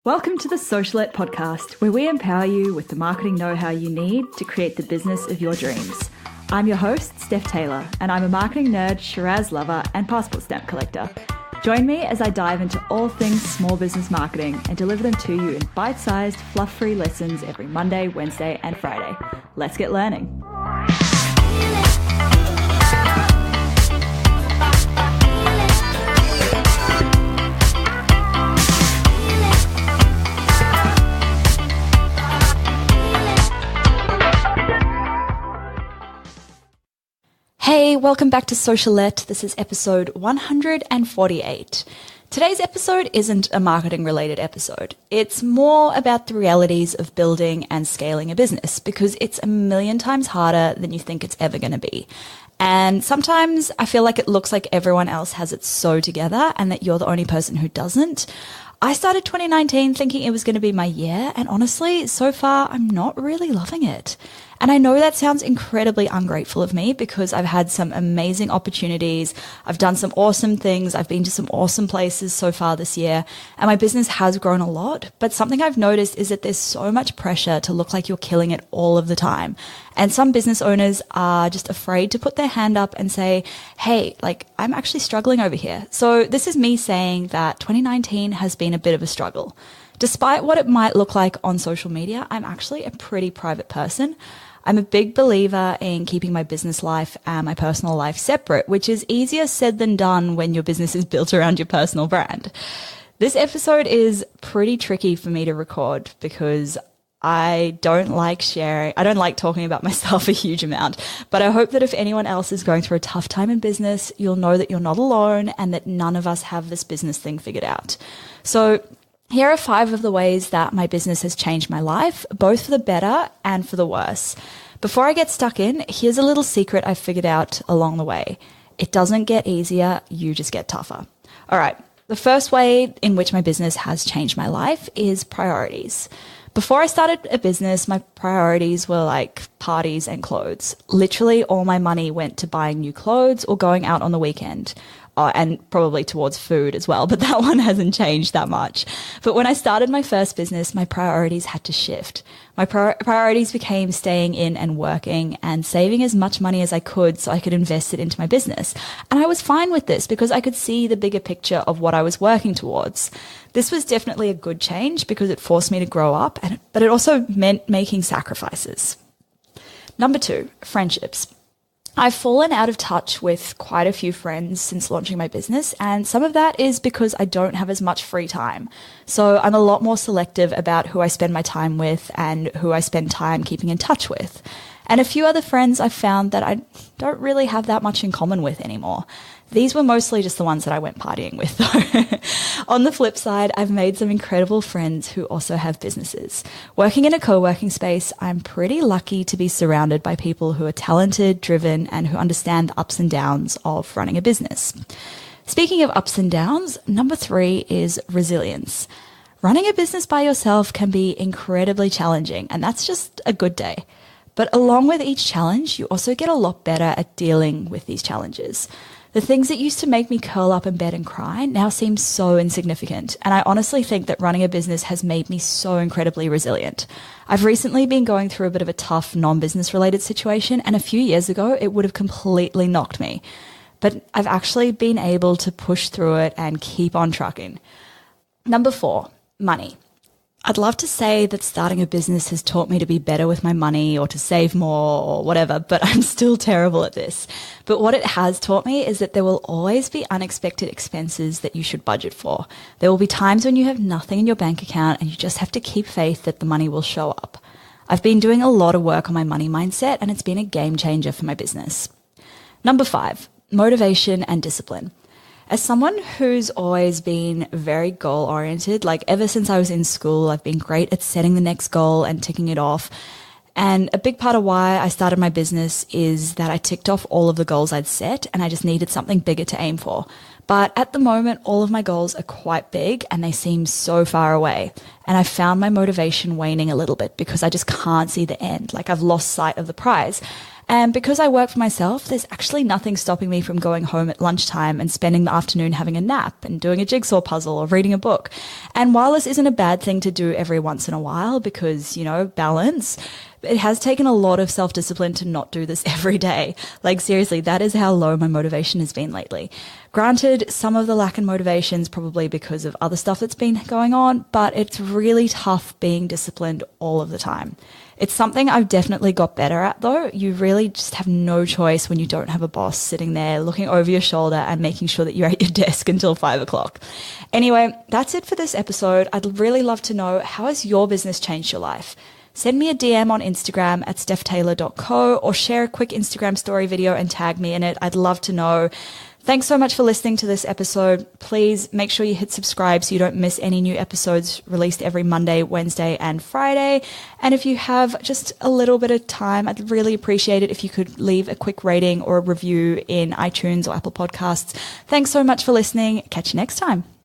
Welcome to the Socialette podcast, where we empower you with the marketing know-how you need to create the business of your dreams. I'm your host, Steph Taylor, and I'm a marketing nerd, Shiraz lover, and passport stamp collector. Join me as I dive into all things small business marketing and deliver them to you in bite-sized, fluff-free lessons every Monday, Wednesday, and Friday. Let's get learning. Hey, welcome back to Socialette. This is episode 148. Today's episode isn't a marketing related episode. It's more about the realities of building and scaling a business because it's a million times harder than you think it's ever going to be. And sometimes I feel like it looks like everyone else has it so together and that you're the only person who doesn't. I started 2019 thinking it was going to be my year, and honestly, so far, I'm not really loving it. And I know that sounds incredibly ungrateful of me because I've had some amazing opportunities. I've done some awesome things. I've been to some awesome places so far this year, and my business has grown a lot. But something I've noticed is that there's so much pressure to look like you're killing it all of the time. And some business owners are just afraid to put their hand up and say, hey, I'm actually struggling over here. So this is me saying that 2019 has been a bit of a struggle. Despite what it might look like on social media, I'm actually a pretty private person. I'm a big believer in keeping my business life and my personal life separate, which is easier said than done when your business is built around your personal brand. This episode is pretty tricky for me to record because I don't like talking about myself a huge amount, but I hope that if anyone else is going through a tough time in business, you'll know that you're not alone and that none of us have this business thing figured out. So here are 5 of the ways that my business has changed my life, both for the better and for the worse. Before I get stuck in, here's a little secret I figured out along the way. It doesn't get easier, you just get tougher. All right, the first way in which my business has changed my life is priorities. Before I started a business, my priorities were like parties and clothes. Literally all my money went to buying new clothes or going out on the weekend. And probably towards food as well, but that one hasn't changed that much. But when I started my first business, my priorities had to shift. My priorities became staying in and working and saving as much money as I could so I could invest it into my business. And I was fine with this because I could see the bigger picture of what I was working towards. This was definitely a good change because it forced me to grow up, but it also meant making sacrifices. Number 2, friendships. I've fallen out of touch with quite a few friends since launching my business, and some of that is because I don't have as much free time. So I'm a lot more selective about who I spend my time with and who I spend time keeping in touch with. And a few other friends I've found that I don't really have that much in common with anymore. These were mostly just the ones that I went partying with, though. On the flip side, I've made some incredible friends who also have businesses. Working in a co-working space, I'm pretty lucky to be surrounded by people who are talented, driven, and who understand the ups and downs of running a business. Speaking of ups and downs, number 3 is resilience. Running a business by yourself can be incredibly challenging, and that's just a good day. But along with each challenge, you also get a lot better at dealing with these challenges. The things that used to make me curl up in bed and cry now seem so insignificant, and I honestly think that running a business has made me so incredibly resilient. I've recently been going through a bit of a tough non-business related situation, and a few years ago it would have completely knocked me. But I've actually been able to push through it and keep on trucking. Number 4, money. I'd love to say that starting a business has taught me to be better with my money or to save more or whatever, but I'm still terrible at this. But what it has taught me is that there will always be unexpected expenses that you should budget for. There will be times when you have nothing in your bank account and you just have to keep faith that the money will show up. I've been doing a lot of work on my money mindset, and it's been a game changer for my business. Number 5, motivation and discipline. As someone who's always been very goal-oriented, ever since I was in school, I've been great at setting the next goal and ticking it off. And a big part of why I started my business is that I ticked off all of the goals I'd set, and I just needed something bigger to aim for. But at the moment, all of my goals are quite big and they seem so far away. And I found my motivation waning a little bit because I just can't see the end. I've lost sight of the prize. And because I work for myself, there's actually nothing stopping me from going home at lunchtime and spending the afternoon having a nap and doing a jigsaw puzzle or reading a book. And while this isn't a bad thing to do every once in a while because, balance, it has taken a lot of self-discipline to not do this every day. Like seriously, that is how low my motivation has been lately. Granted, some of the lack in motivation is probably because of other stuff that's been going on, but it's really tough being disciplined all of the time. It's something I've definitely got better at though. You really just have no choice when you don't have a boss sitting there looking over your shoulder and making sure that you're at your desk until 5 o'clock. Anyway, that's it for this episode. I'd really love to know, how has your business changed your life? Send me a DM on Instagram at stephtaylor.co or share a quick Instagram story video and tag me in it. I'd love to know. Thanks so much for listening to this episode. Please make sure you hit subscribe so you don't miss any new episodes released every Monday, Wednesday, and Friday. And if you have just a little bit of time, I'd really appreciate it if you could leave a quick rating or a review in iTunes or Apple Podcasts. Thanks so much for listening. Catch you next time.